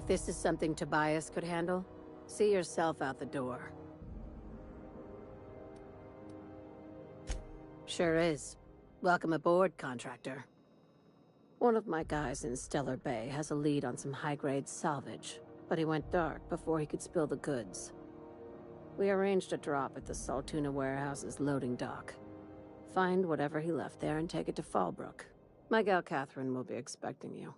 If this is something Tobias could handle, see yourself out the door. Sure is. Welcome aboard, contractor. One of my guys in Stellar Bay has a lead on some high-grade salvage, but he went dark before he could spill the goods. We arranged a drop at the Saltuna warehouse's loading dock. Find whatever he left there and take it to Fallbrook. My gal Catherine will be expecting you.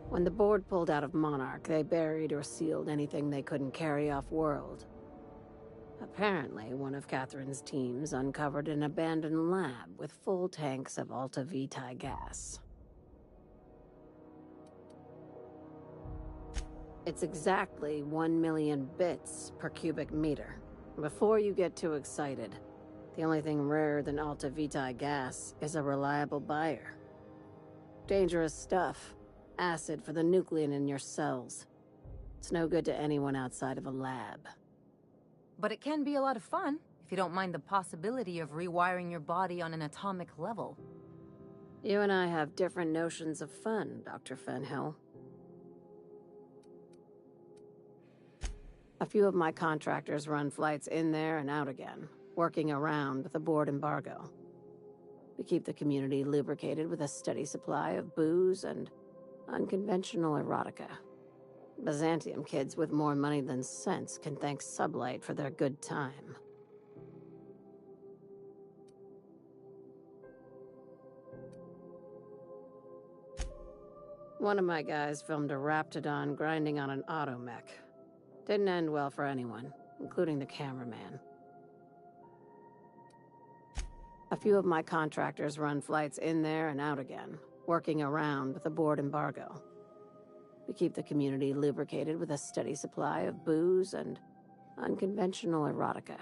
When the board pulled out of Monarch, they buried or sealed anything they couldn't carry off-world. Apparently, one of Catherine's teams uncovered an abandoned lab with full tanks of Alta Vitae gas. It's exactly 1 million bits per cubic meter. Before you get too excited, the only thing rarer than Alta Vitae gas is a reliable buyer. Dangerous stuff. Acid for the nuclein in your cells. It's no good to anyone outside of a lab. But it can be a lot of fun, if you don't mind the possibility of rewiring your body on an atomic level. You and I have different notions of fun, Dr. Fenhill. A few of my contractors run flights in there and out again, working around with the board embargo. We keep the community lubricated with a steady supply of booze and unconventional erotica. Byzantium kids with more money than sense can thank Sublight for their good time. One of my guys filmed a Raptidon grinding on an automech. Didn't end well for anyone, including the cameraman. A few of my contractors run flights in there and out again, working around with the board embargo. We keep the community lubricated with a steady supply of booze and unconventional erotica.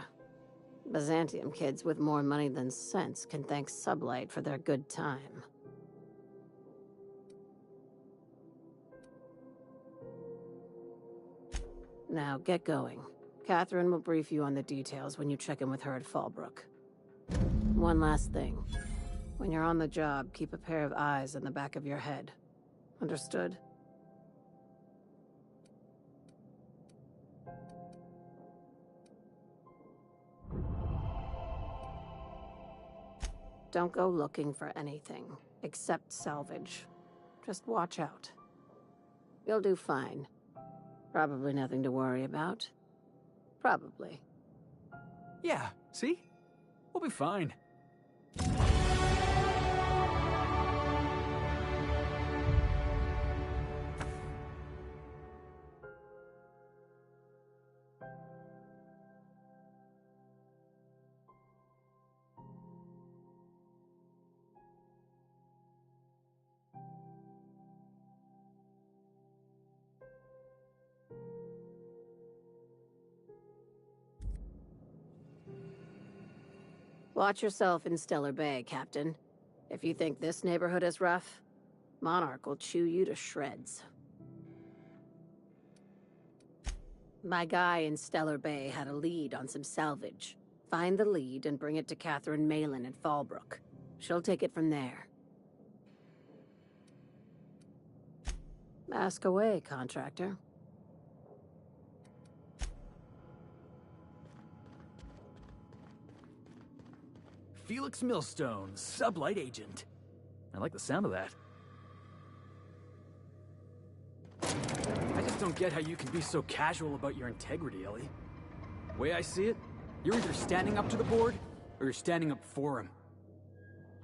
Byzantium kids with more money than sense can thank Sublight for their good time. Now, get going. Catherine will brief you on the details when you check in with her at Fallbrook. One last thing. When you're on the job, keep a pair of eyes in the back of your head. Understood? Don't go looking for anything, except salvage. Just watch out. You'll do fine. Probably nothing to worry about. Probably. Yeah, see? We'll be fine. Watch yourself in Stellar Bay, Captain. If you think this neighborhood is rough, Monarch will chew you to shreds. My guy in Stellar Bay had a lead on some salvage. Find the lead and bring it to Catherine Malin at Fallbrook. She'll take it from there. Ask away, contractor. Felix Millstone, Sublight Agent. I like the sound of that. I just don't get how you can be so casual about your integrity, Ellie. The way I see it, you're either standing up to the board, or you're standing up for him.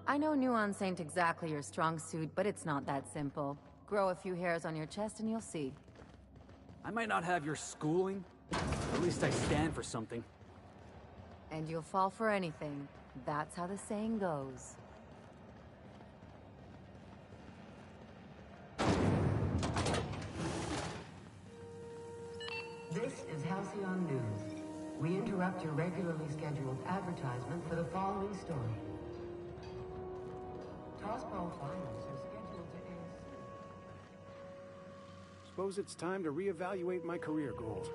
I know nuance ain't exactly your strong suit, but it's not that simple. Grow a few hairs on your chest and you'll see. I might not have your schooling, but at least I stand for something. And you'll fall for anything. That's how the saying goes. This is Halcyon News. We interrupt your regularly scheduled advertisement for the following story. Tossball finals are scheduled to air soon. Suppose it's time to reevaluate my career goals.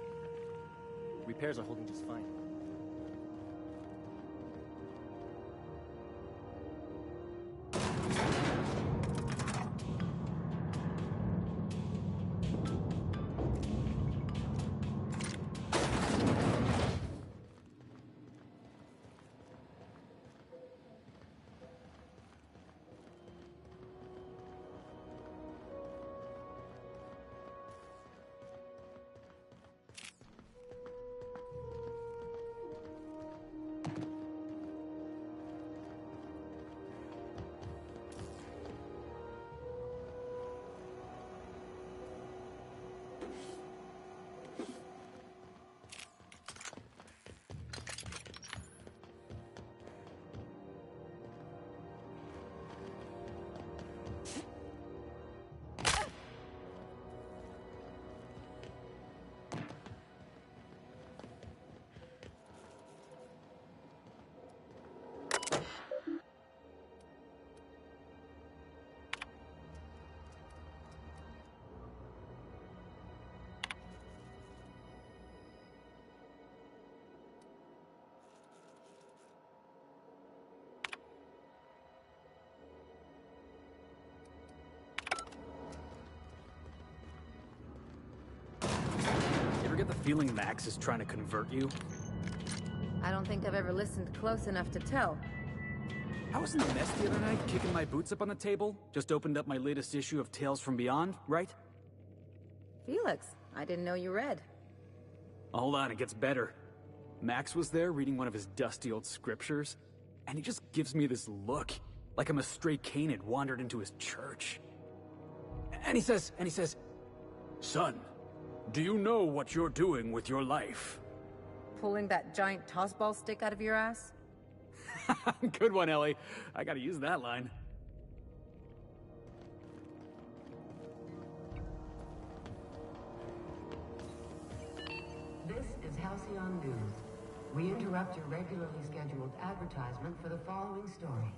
Repairs are holding just fine. get the feeling Max is trying to convert you? I don't think I've ever listened close enough to tell. I was in the mess the other night, kicking my boots up on the table. Just opened up my latest issue of Tales from Beyond, right? Felix, I didn't know you read. Hold on, it gets better. Max was there reading one of his dusty old scriptures, and he just gives me this look, like I'm a stray Cain had wandered into his church. And he says, "Son, do you know what you're doing with your life?" Pulling that giant tossball stick out of your ass? Good one, Ellie. I gotta use that line. This is Halcyon News. We interrupt your regularly scheduled advertisement for the following story.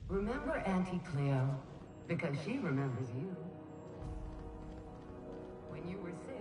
Remember Auntie Cleo? Because she remembers you. When you were sick...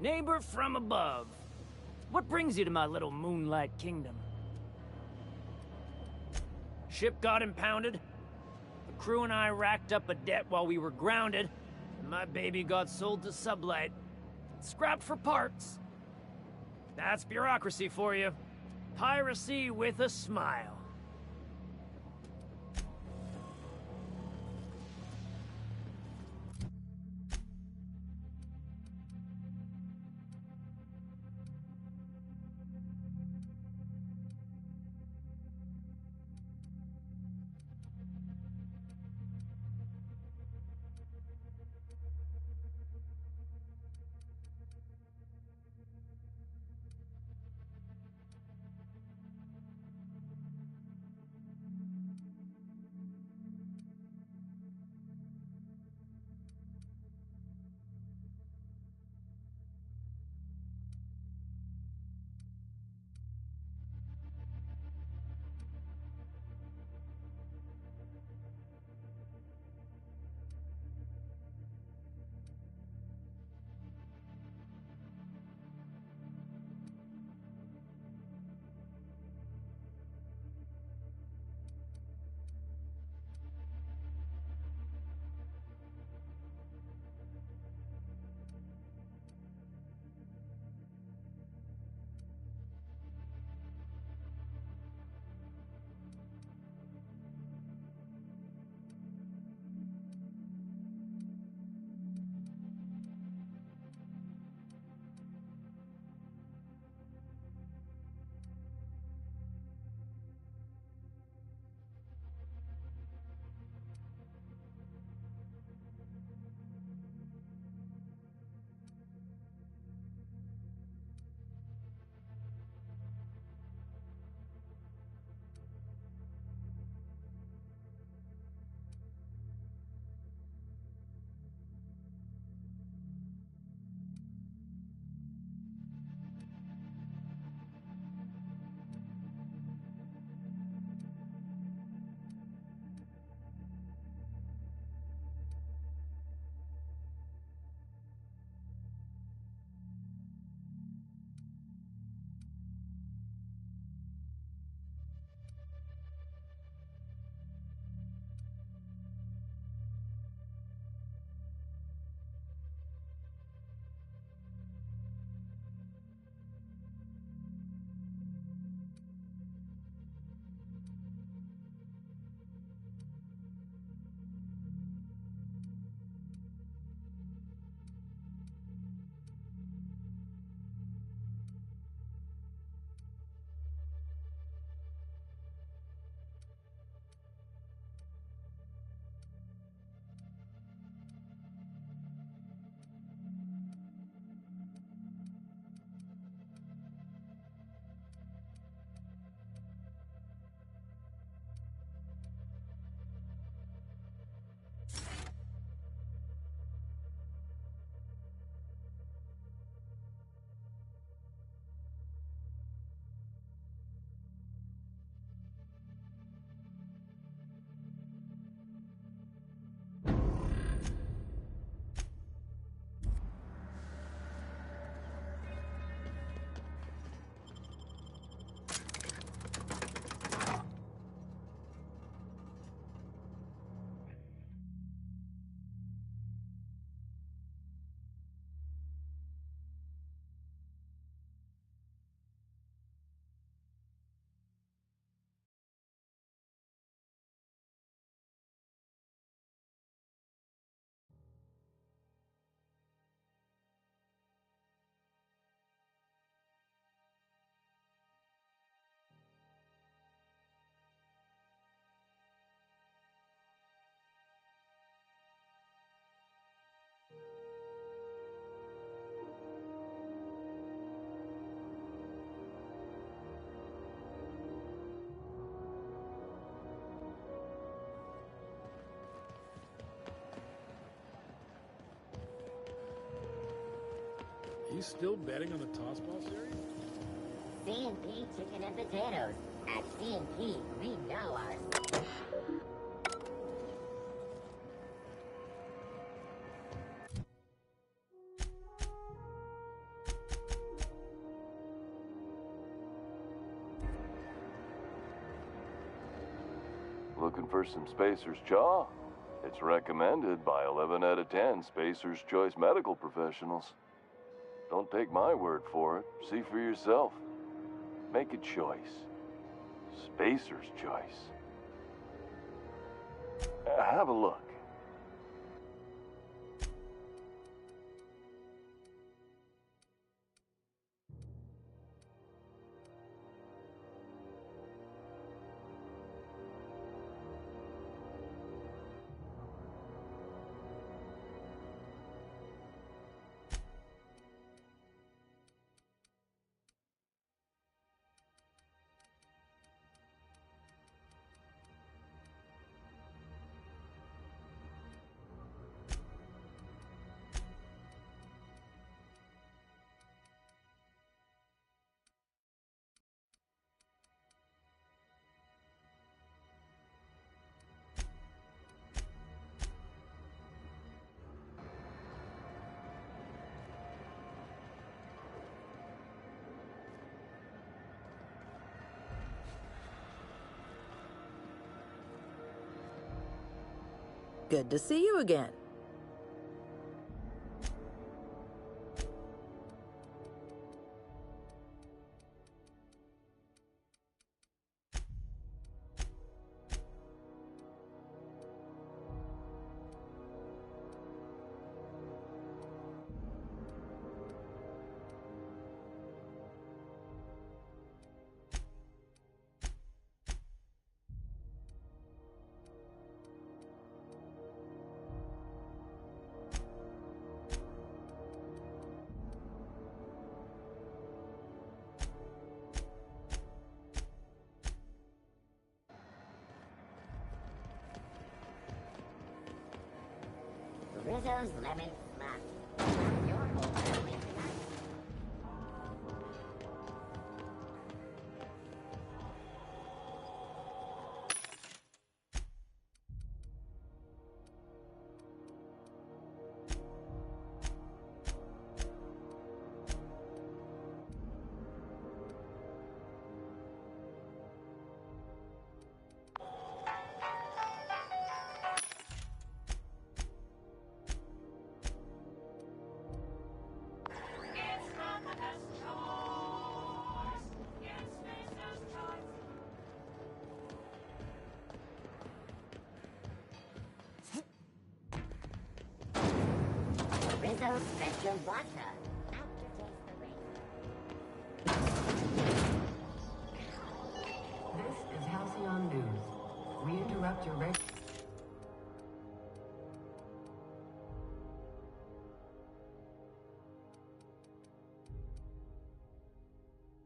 Neighbor from above. What brings you to my little moonlight kingdom? Ship got impounded. The crew and I racked up a debt while we were grounded, and my baby got sold to Sublight. Scrapped for parts. That's bureaucracy for you. Piracy with a smile. He's still betting on the tossball series? C&P chicken and potatoes. At C&P, we know our... Looking for some Spacer's Chaw? It's recommended by 11 out of 10 Spacer's Choice medical professionals. Don't take my word for it. See for yourself. Make a choice. Spacer's Choice. Have a look. Good to see you again. Rizzo's Lemon Smash. Your whole family tonight. Rizzo's Special Vodka. Aftertaste the ring. This is Halcyon News. We interrupt your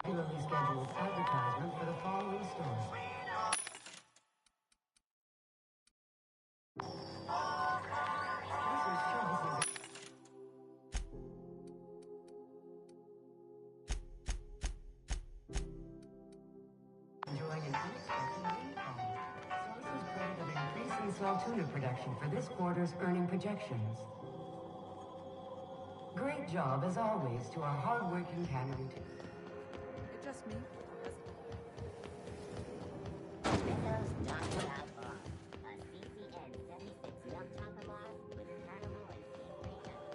regularly scheduled advertisement for the following stores. Spacer's Choice is enjoying an unexpected windfall. Sources credit an increase in small tuna production for this quarter's earning projections. Great job, as always, to our hard-working cannery team. It's just me. Rizzo's Chocolate Outlaw. A CCN 76 milk chocolate bar with caramel and sweet bacon.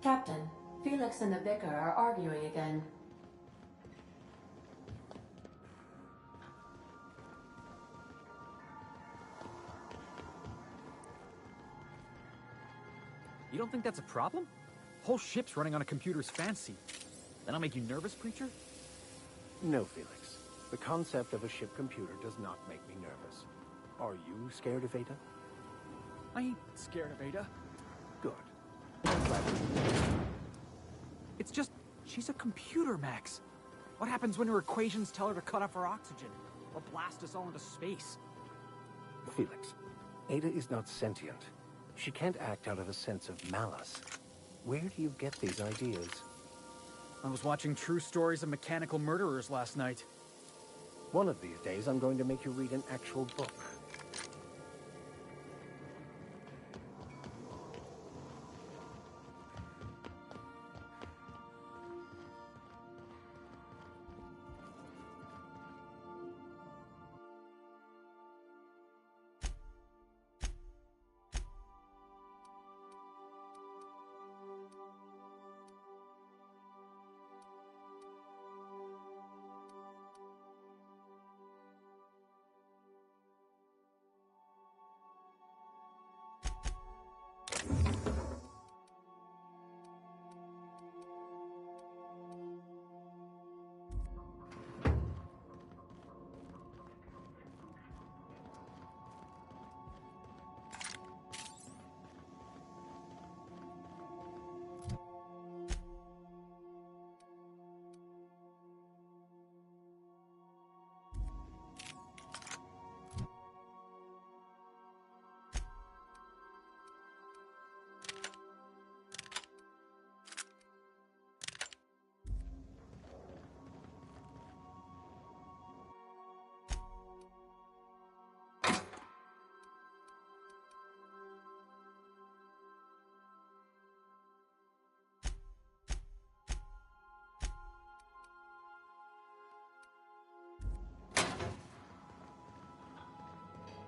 Captain, Felix and the Vicar are arguing again. You don't think that's a problem? Whole ship's running on a computer's fancy. That'll make you nervous, preacher? No, Felix. The concept of a ship computer does not make me nervous. Are you scared of Ada? I ain't scared of Ada. Good. I'm glad you- It's just, she's a computer, Max. What happens when her equations tell her to cut off her oxygen? Or blast us all into space? Felix, Ada is not sentient. She can't act out of a sense of malice. Where do you get these ideas? I was watching True Stories of Mechanical Murderers last night. One of these days, I'm going to make you read an actual book.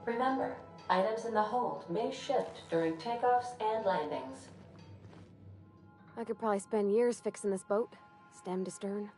Remember, items in the hold may shift during takeoffs and landings. I could probably spend years fixing this boat, stem to stern.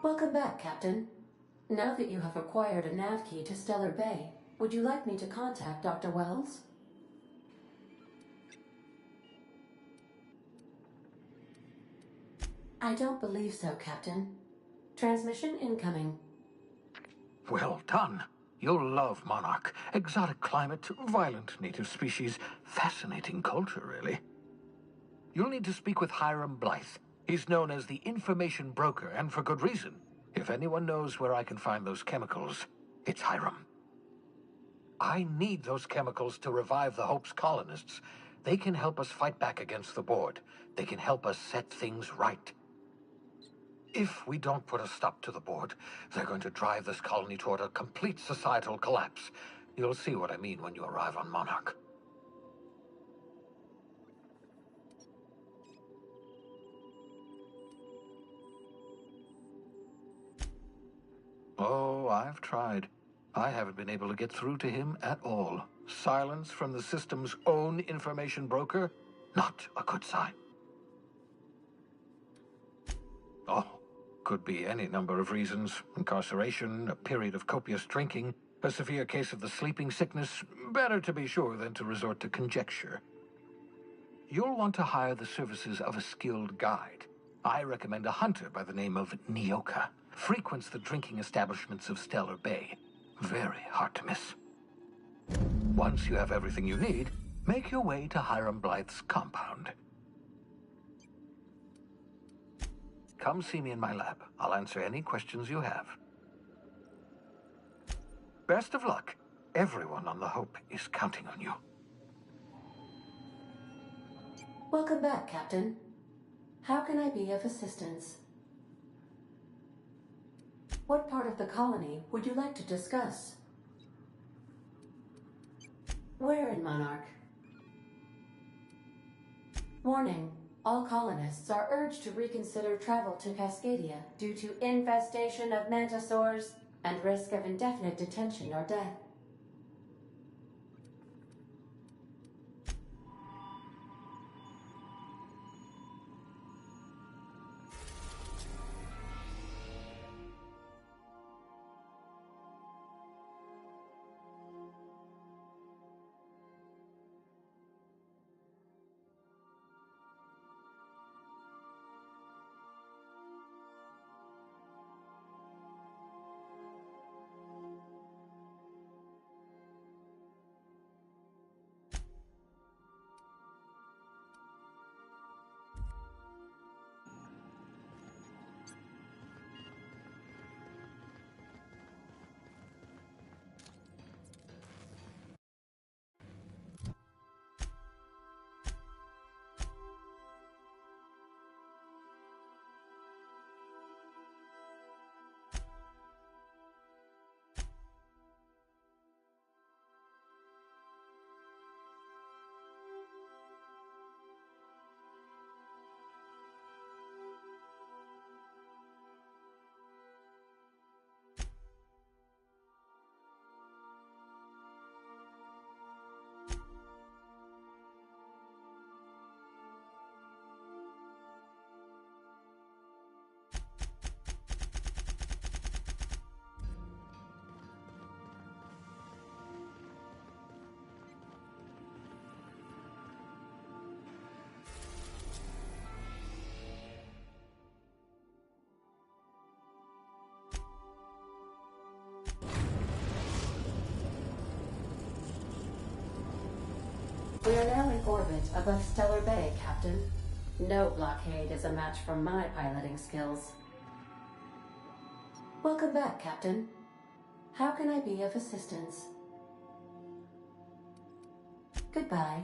Welcome back, Captain. Now that you have acquired a nav key to Stellar Bay, would you like me to contact Dr. Wells? I don't believe so, Captain. Transmission incoming. Well done. You'll love Monarch. Exotic climate, violent native species, fascinating culture, really. You'll need to speak with Hiram Blythe. He's known as the information broker, and for good reason. If anyone knows where I can find those chemicals, it's Hiram. I need those chemicals to revive the Hope's colonists. They can help us fight back against the Board. They can help us set things right. If we don't put a stop to the board, they're going to drive this colony toward a complete societal collapse. You'll see what I mean when you arrive on Monarch. Oh, I've tried. I haven't been able to get through to him at all. Silence from the system's own information broker? Not a good sign. Oh, could be any number of reasons. Incarceration, a period of copious drinking, a severe case of the sleeping sickness. Better to be sure than to resort to conjecture. You'll want to hire the services of a skilled guide. I recommend a hunter by the name of Nyoka. Frequents the drinking establishments of Stellar Bay. Very hard to miss. Once you have everything you need, make your way to Hiram Blythe's compound. Come see me in my lab. I'll answer any questions you have. Best of luck. Everyone on the Hope is counting on you. Welcome back, Captain. How can I be of assistance? What part of the colony would you like to discuss? Where in Monarch? Warning. All colonists are urged to reconsider travel to Cascadia due to infestation of mantisaurs and risk of indefinite detention or death. We are now in orbit above Stellar Bay, Captain. No blockade is a match for my piloting skills. Welcome back, Captain. How can I be of assistance? Goodbye.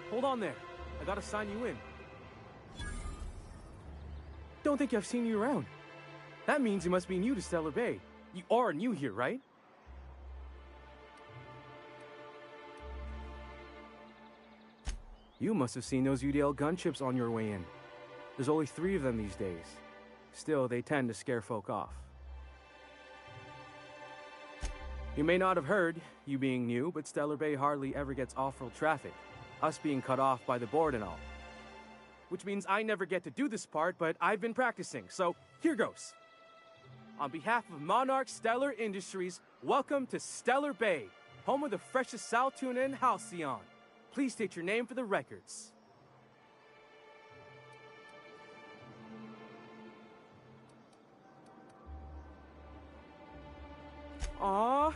hold on there. I gotta sign you in. Don't think I've seen you around. That means you must be new to Stellar Bay. You are new here, right? You must have seen those UDL gunships on your way in. There's only 3 of them these days. Still, they tend to scare folk off. You may not have heard, you being new, but Stellar Bay hardly ever gets off-road traffic, us being cut off by the board and all. Which means I never get to do this part, but I've been practicing, so here goes. On behalf of Monarch Stellar Industries, welcome to Stellar Bay, home of the freshest sal tuna in Halcyon. Please state your name for the records. Aw,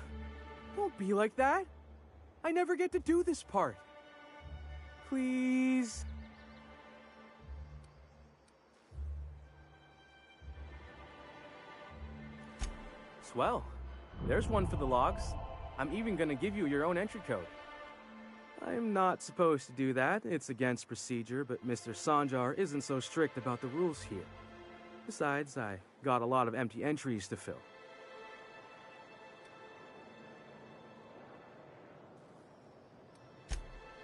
don't be like that. I never get to do this part. Please. Swell. There's one for the logs. I'm even gonna give you your own entry code. I'm not supposed to do that. It's against procedure, but Mr. Sanjar isn't so strict about the rules here. Besides, I got a lot of empty entries to fill.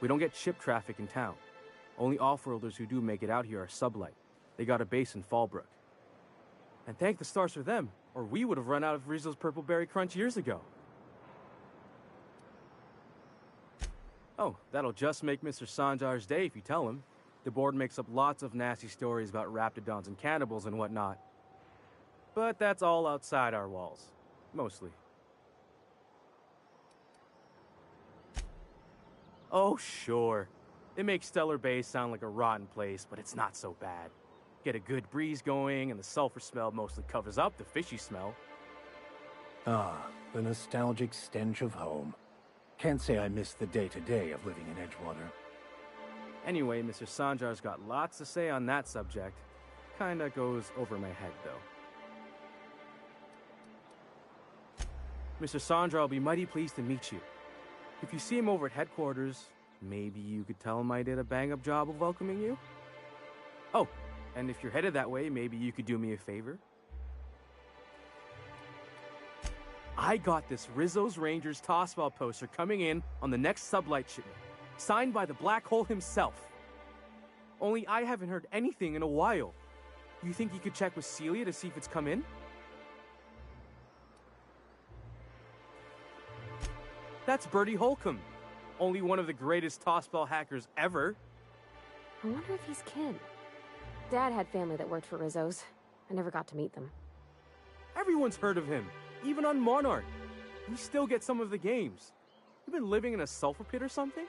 We don't get ship traffic in town. Only off-worlders who do make it out here are sublight. They got a base in Fallbrook. And thank the stars for them, or we would have run out of Rizzo's Purple Berry Crunch years ago. Oh, that'll just make Mr. Sanjar's day if you tell him. The board makes up lots of nasty stories about raptidons and cannibals and whatnot. But that's all outside our walls. Mostly. Oh, sure. It makes Stellar Bay sound like a rotten place, but it's not so bad. Get a good breeze going, and the sulfur smell mostly covers up the fishy smell. Ah, the nostalgic stench of home. Can't say I miss the day-to-day of living in Edgewater. Anyway, Mr. Sanjar's got lots to say on that subject. Kinda goes over my head, though. Mr. Sanjar will be mighty pleased to meet you. If you see him over at headquarters, maybe you could tell him I did a bang-up job of welcoming you? Oh, and if you're headed that way, maybe you could do me a favor? I got this Rizzo's Rangers tossball poster coming in on the next sublight shipment, signed by the Black Hole himself. Only I haven't heard anything in a while. You think you could check with Celia to see if it's come in? That's Bertie Holcomb, only one of the greatest tossball hackers ever. I wonder if he's kin. Dad had family that worked for Rizzo's. I never got to meet them. Everyone's heard of him, even on Monarch. We still get some of the games. You been living in a sulfur pit or something?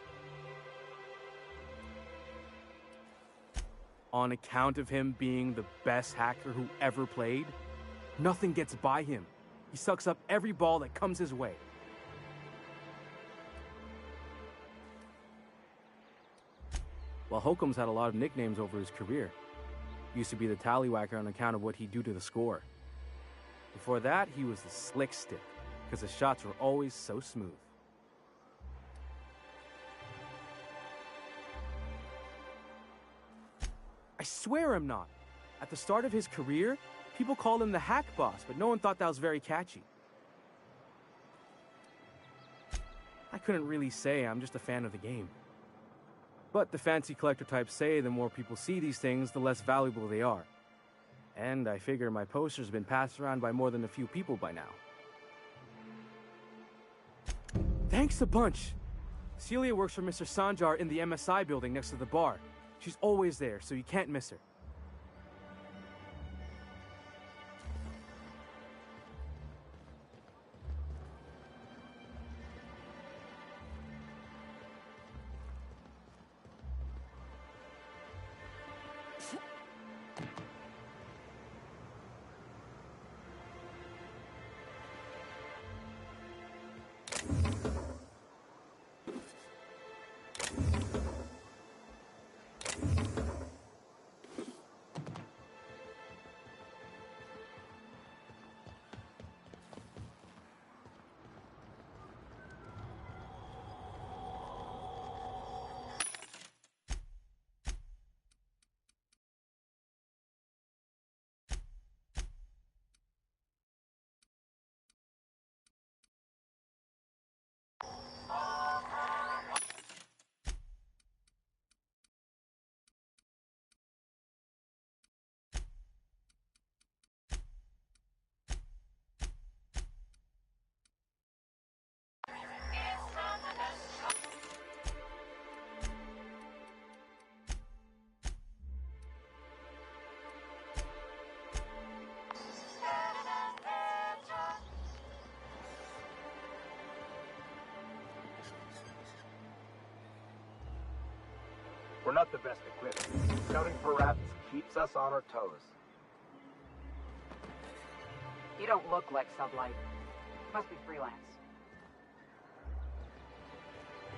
On account of him being the best hacker who ever played, nothing gets by him. He sucks up every ball that comes his way. Well, Holcomb's had a lot of nicknames over his career. Used to be the tallywhacker on account of what he'd do to the score. Before that, he was the slick stick, because his shots were always so smooth. I swear I'm not. At the start of his career, people called him the hack boss, but no one thought that was very catchy. I couldn't really say, I'm just a fan of the game. But the fancy collector types say the more people see these things, the less valuable they are. And I figure my poster's been passed around by more than a few people by now. Thanks a bunch! Celia works for Mr. Sanjar in the MSI building next to the bar. She's always there, so you can't miss her. We're not the best equipped. Scouting for rats keeps us on our toes. You don't look like Sublight. Must be freelance.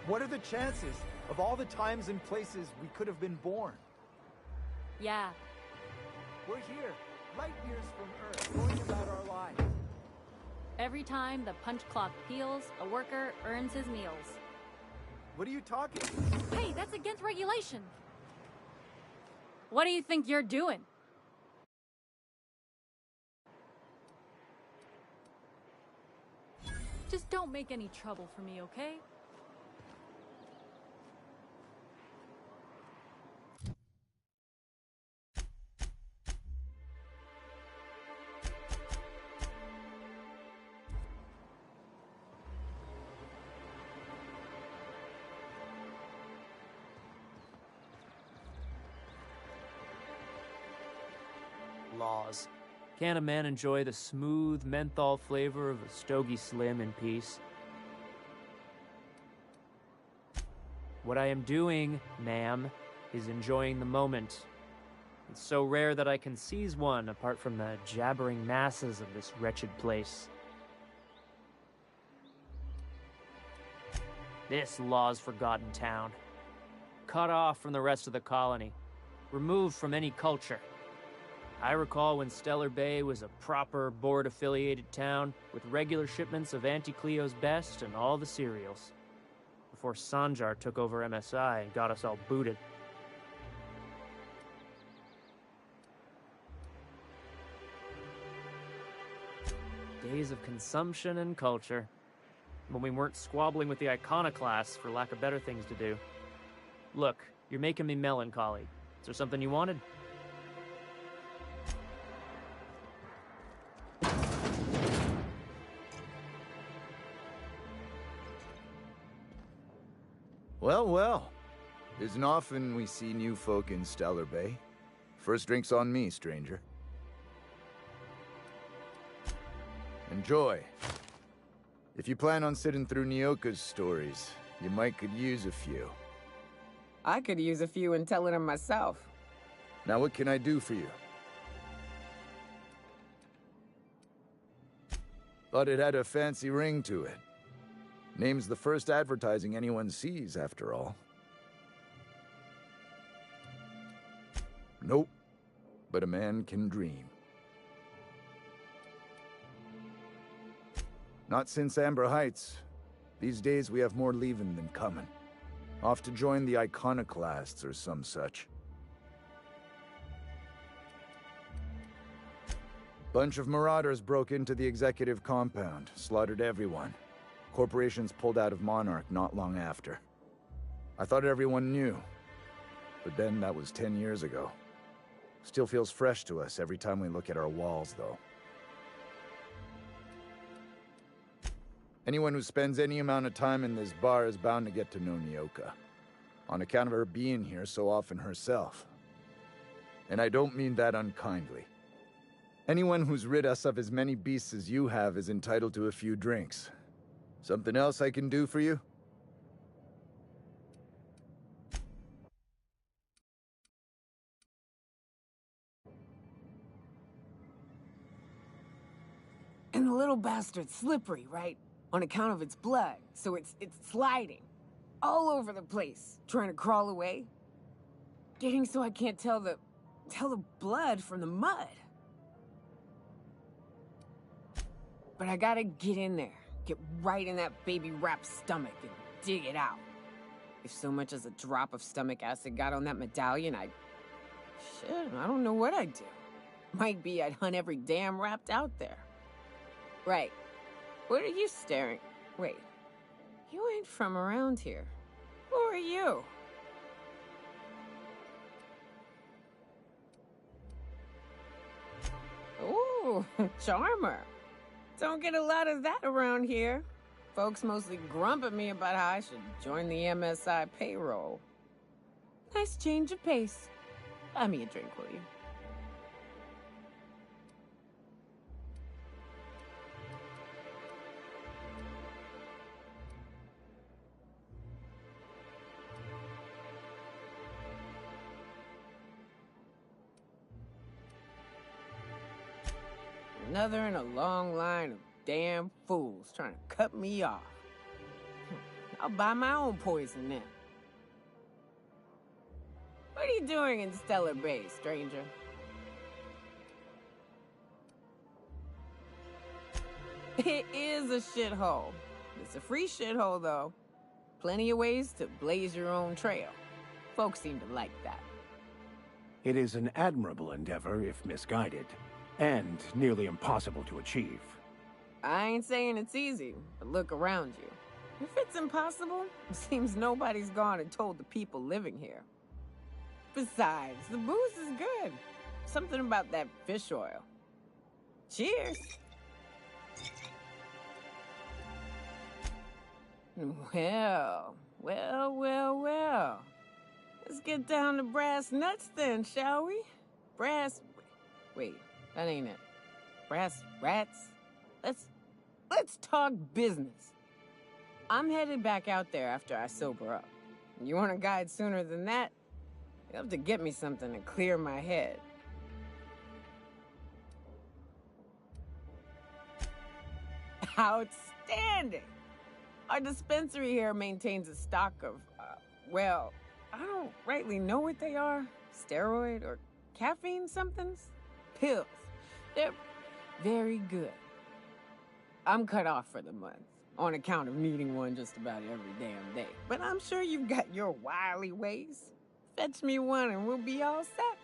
What are the chances of all the times and places we could have been born? Yeah. We're here, light years from Earth, going about our lives. Every time the punch clock peels, a worker earns his meals. What are you talking? Hey, that's against regulation. What do you think you're doing? Just don't make any trouble for me, okay? Laws. Can a man enjoy the smooth menthol flavor of a Stogie Slim in peace? What I am doing, ma'am, is enjoying the moment. It's so rare that I can seize one apart from the jabbering masses of this wretched place. This law's forgotten town. Cut off from the rest of the colony. Removed from any culture. I recall when Stellar Bay was a proper board-affiliated town with regular shipments of Auntie Cleo's best and all the cereals. Before Sanjar took over MSI and got us all booted. Days of consumption and culture. When we weren't squabbling with the iconoclasts for lack of better things to do. Look, you're making me melancholy. Is there something you wanted? Well, well. Isn't often we see new folk in Stellar Bay. First drink's on me, stranger. Enjoy. If you plan on sitting through Nyoka's stories, you might could use a few. I could use a few and telling them myself. Now what can I do for you? Thought it had a fancy ring to it. Name's the first advertising anyone sees, after all. Nope. But a man can dream. Not since Amber Heights. These days we have more leaving than coming. Off to join the iconoclasts or some such. Bunch of marauders broke into the executive compound, slaughtered everyone. Corporations pulled out of Monarch not long after. I thought everyone knew. But then that was 10 years ago. Still feels fresh to us every time we look at our walls, though. Anyone who spends any amount of time in this bar is bound to get to know Nyoka. On account of her being here so often herself. And I don't mean that unkindly. Anyone who's rid us of as many beasts as you have is entitled to a few drinks. Something else I can do for you? And the little bastard's slippery, right? On account of its blood, so it's sliding. All over the place, trying to crawl away. Getting so I can't tell the blood from the mud. But I gotta get in there. Get right in that baby rap's stomach and dig it out. If so much as a drop of stomach acid got on that medallion, shit, I don't know what I'd do. Might be I'd hunt every damn rapt out there. Right. What are you staring? Wait. You ain't from around here. Who are you? Ooh, charmer. Don't get a lot of that around here. Folks mostly grump at me about how I should join the MSI payroll. Nice change of pace. Buy me a drink, will you? Another in a long line of damn fools trying to cut me off. I'll buy my own poison then. What are you doing in Stellar Bay, stranger? It is a shithole. It's a free shithole, though. Plenty of ways to blaze your own trail. Folks seem to like that. It is an admirable endeavor if misguided, and nearly impossible to achieve. I ain't saying it's easy, but look around you. If it's impossible, it seems nobody's gone and told the people living here. Besides, the booze is good. Something about that fish oil. Cheers! Well. Let's get down to brass nuts then, shall we? Wait, that ain't it. Brass rats? Let's talk business. I'm headed back out there after I sober up. You want a guide sooner than that? You have to get me something to clear my head. Outstanding! Our dispensary here maintains a stock of, well, I don't rightly know what they are. Steroid or caffeine somethings? Pills. They're very good. I'm cut off for the month, on account of needing one just about every damn day. But I'm sure you've got your wily ways. Fetch me one and we'll be all set.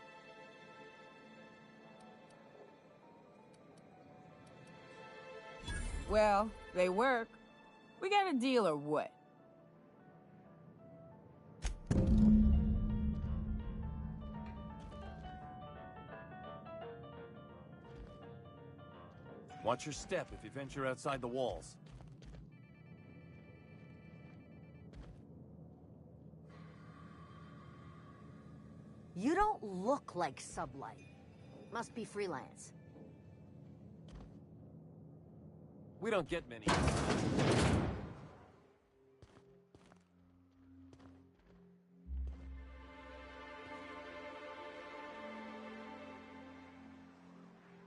Well, they work. We got a deal or what? Watch your step if you venture outside the walls. You don't look like Sublight. Must be freelance. We don't get many.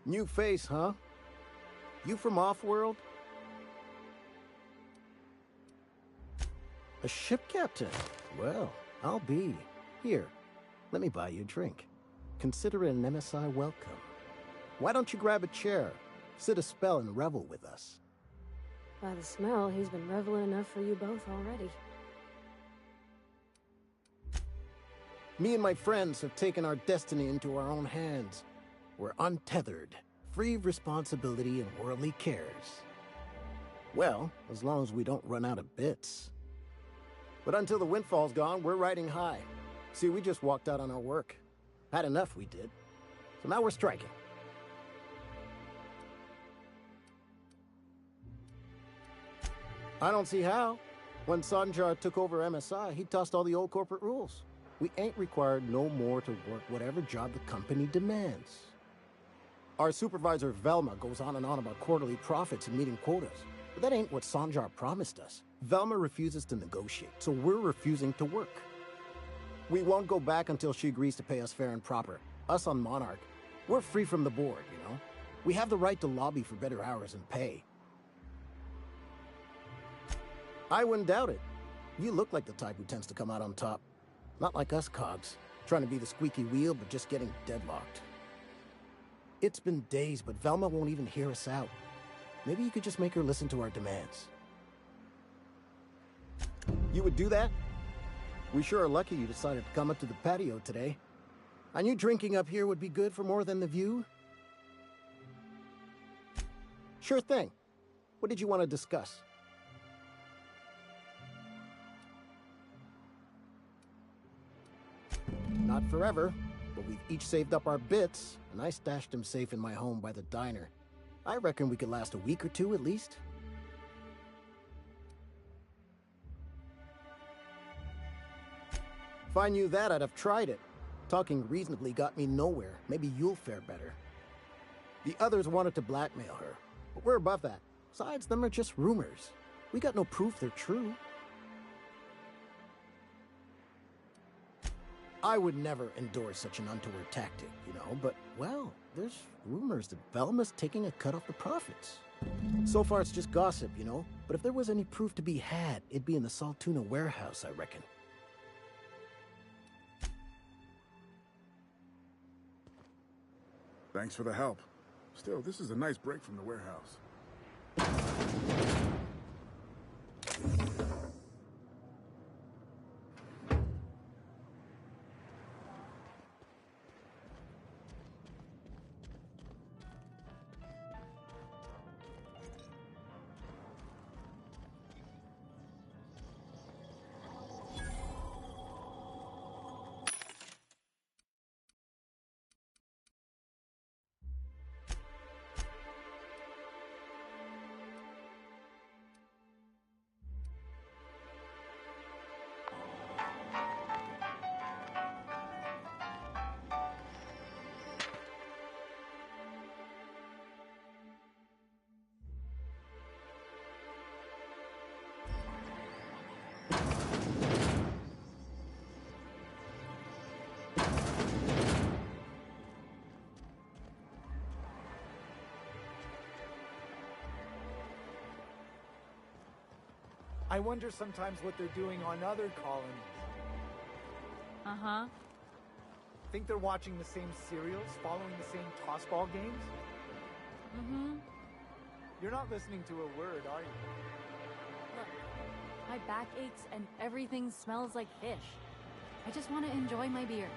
New face, huh? You from off-world? A ship captain? Well, I'll be. Here, let me buy you a drink. Consider it an MSI welcome. Why don't you grab a chair, sit a spell and revel with us? By the smell, he's been reveling enough for you both already. Me and my friends have taken our destiny into our own hands. We're untethered, free of responsibility and worldly cares. Well, as long as we don't run out of bits. But until the windfall's gone, we're riding high. See, we just walked out on our work. Had enough, we did. So now we're striking. I don't see how. When Sanjar took over MSI, he tossed all the old corporate rules. We ain't required no more to work whatever job the company demands. Our supervisor Velma goes on and on about quarterly profits and meeting quotas. But that ain't what Sanjar promised us. Velma refuses to negotiate, so we're refusing to work. We won't go back until she agrees to pay us fair and proper. Us on Monarch, we're free from the board, you know? We have the right to lobby for better hours and pay. I wouldn't doubt it. You look like the type who tends to come out on top. Not like us cogs, trying to be the squeaky wheel but just getting deadlocked. It's been days, but Velma won't even hear us out. Maybe you could just make her listen to our demands. You would do that? We sure are lucky you decided to come up to the patio today. I knew drinking up here would be good for more than the view. Sure thing. What did you want to discuss? Not forever, but we've each saved up our bits, and I stashed them safe in my home by the diner. I reckon we could last a week or two at least. If I knew that, I'd have tried it. Talking reasonably got me nowhere. Maybe you'll fare better. The others wanted to blackmail her, but we're above that. Besides, them are just rumors. We got no proof they're true. I would never endorse such an untoward tactic, you know, but, well, there's rumors that Velma's taking a cut off the profits. So far, it's just gossip, you know, but if there was any proof to be had, it'd be in the Saltuna warehouse, I reckon. Thanks for the help. Still, this is a nice break from the warehouse. I wonder sometimes what they're doing on other colonies. Uh-huh. Think they're watching the same serials, following the same tossball games? Mm-hmm. You're not listening to a word, are you? Look, my back aches and everything smells like fish. I just want to enjoy my beer.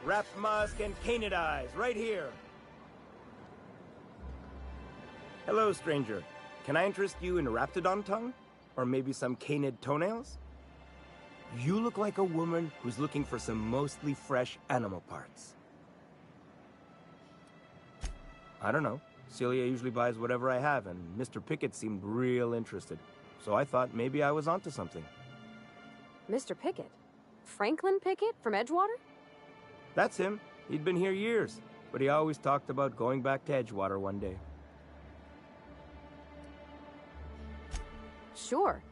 Wrapped musk and canid eyes, right here. Hello, stranger. Can I interest you in raptidon tongue? Or maybe some canid toenails? You look like a woman who's looking for some mostly fresh animal parts. I don't know. Celia usually buys whatever I have, and Mr. Pickett seemed real interested. So I thought maybe I was onto something. Mr. Pickett? Franklin Pickett from Edgewater? That's him. He'd been here years, but he always talked about going back to Edgewater one day. Sure.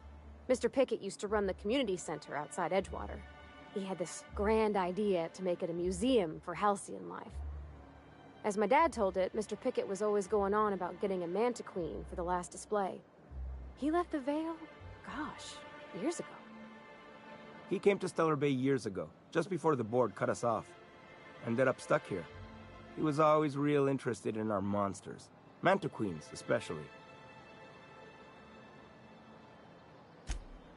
Mr. Pickett used to run the community center outside Edgewater. He had this grand idea to make it a museum for halcyon life. As my dad told it, Mr. Pickett was always going on about getting a manta queen for the last display. He left the Vale, gosh, years ago. He came to Stellar Bay years ago, just before the board cut us off. Ended up stuck here. He was always real interested in our monsters. Manta queens, especially.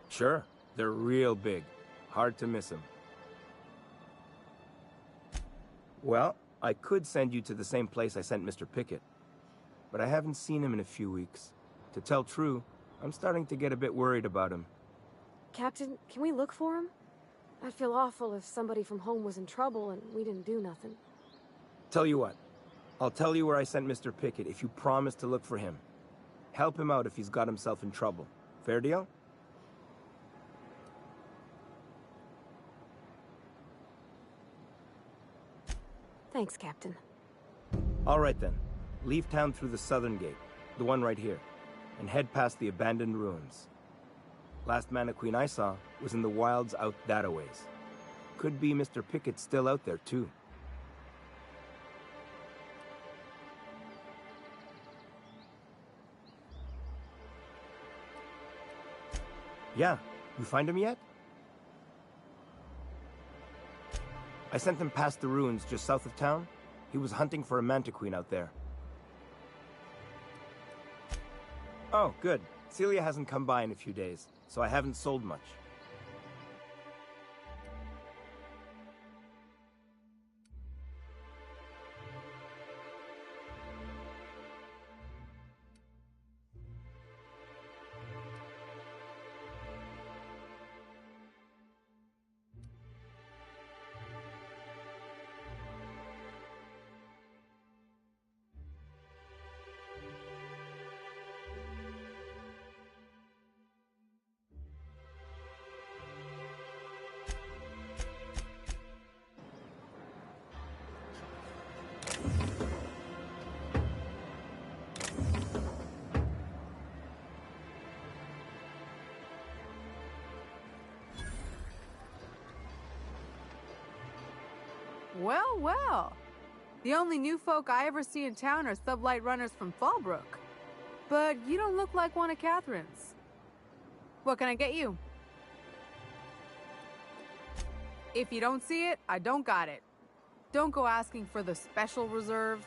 Sure, they're real big. Hard to miss them. Well, I could send you to the same place I sent Mr. Pickett. But I haven't seen him in a few weeks. To tell true, I'm starting to get a bit worried about him. Captain, can we look for him? I'd feel awful if somebody from home was in trouble and we didn't do nothing. Tell you what, I'll tell you where I sent Mr. Pickett if you promise to look for him. Help him out if he's got himself in trouble. Fair deal? Thanks, Captain. All right then. Leave town through the southern gate, the one right here, and head past the abandoned ruins. Last Mana Queen I saw was in the wilds out that-a-ways. Could be Mr. Pickett still out there, too. Yeah, you find him yet? I sent him past the ruins just south of town. He was hunting for a manta queen out there. Oh, good. Celia hasn't come by in a few days, so I haven't sold much. Well, well. The only new folk I ever see in town are sublight runners from Fallbrook. But you don't look like one of Catherine's. What can I get you? If you don't see it, I don't got it. Don't go asking for the special reserve.